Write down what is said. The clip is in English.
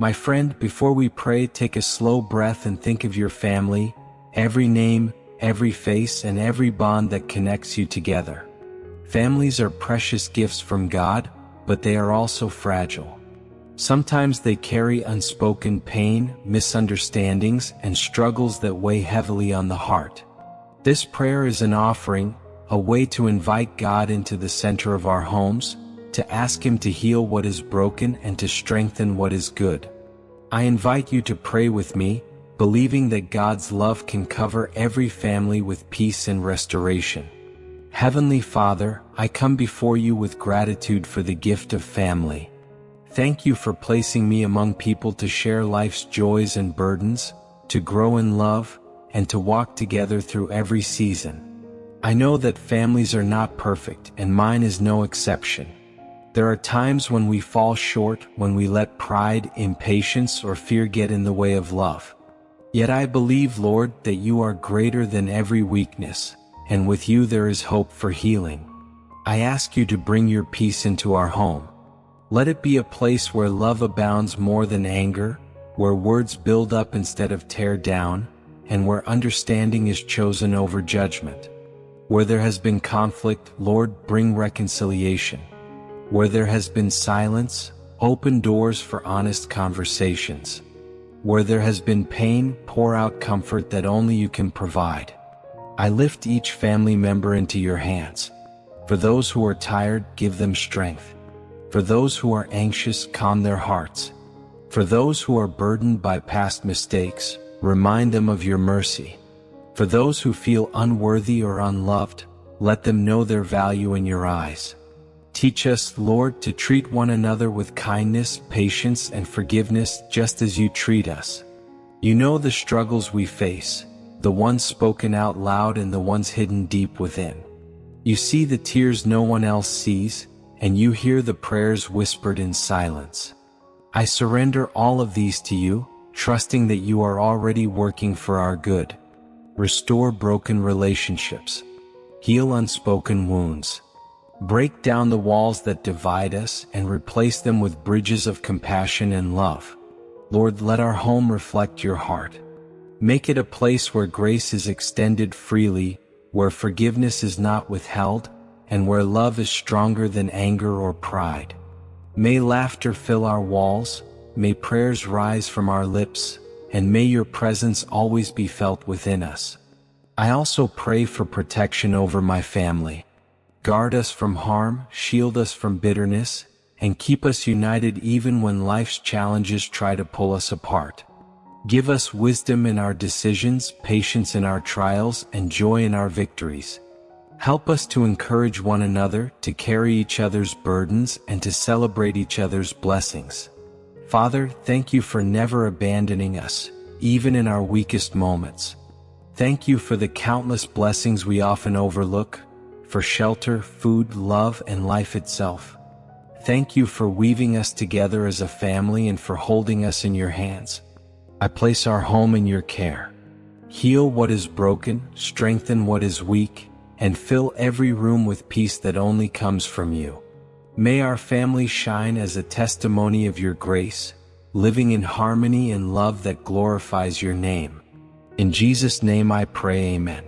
My friend, before we pray, take a slow breath and think of your family, every name, every face, and every bond that connects you together. Families are precious gifts from God, but they are also fragile. Sometimes they carry unspoken pain, misunderstandings, and struggles that weigh heavily on the heart. This prayer is an offering, a way to invite God into the center of our homes, to ask Him to heal what is broken and to strengthen what is good. I invite you to pray with me, believing that God's love can cover every family with peace and restoration. Heavenly Father, I come before you with gratitude for the gift of family. Thank you for placing me among people to share life's joys and burdens, to grow in love, and to walk together through every season. I know that families are not perfect, and mine is no exception. There are times when we fall short, when we let pride, impatience, or fear get in the way of love. Yet I believe, Lord, that you are greater than every weakness, and with you there is hope for healing. I ask you to bring your peace into our home. Let it be a place where love abounds more than anger, where words build up instead of tear down, and where understanding is chosen over judgment. Where there has been conflict, Lord, bring reconciliation. Where there has been silence, open doors for honest conversations. Where there has been pain, pour out comfort that only you can provide. I lift each family member into your hands. For those who are tired, give them strength. For those who are anxious, calm their hearts. For those who are burdened by past mistakes, remind them of your mercy. For those who feel unworthy or unloved, let them know their value in your eyes. Teach us, Lord, to treat one another with kindness, patience, and forgiveness just as you treat us. You know the struggles we face, the ones spoken out loud and the ones hidden deep within. You see the tears no one else sees, and you hear the prayers whispered in silence. I surrender all of these to you, trusting that you are already working for our good. Restore broken relationships. Heal unspoken wounds. Break down the walls that divide us and replace them with bridges of compassion and love. Lord, let our home reflect your heart. Make it a place where grace is extended freely, where forgiveness is not withheld, and where love is stronger than anger or pride. May laughter fill our walls, may prayers rise from our lips, and may your presence always be felt within us. I also pray for protection over my family. Guard us from harm, shield us from bitterness, and keep us united even when life's challenges try to pull us apart. Give us wisdom in our decisions, patience in our trials, and joy in our victories. Help us to encourage one another, to carry each other's burdens, and to celebrate each other's blessings. Father, thank you for never abandoning us, even in our weakest moments. Thank you for the countless blessings we often overlook, for shelter, food, love, and life itself. Thank you for weaving us together as a family and for holding us in your hands. I place our home in your care. Heal what is broken, strengthen what is weak, and fill every room with peace that only comes from you. May our family shine as a testimony of your grace, living in harmony and love that glorifies your name. In Jesus' name I pray, amen.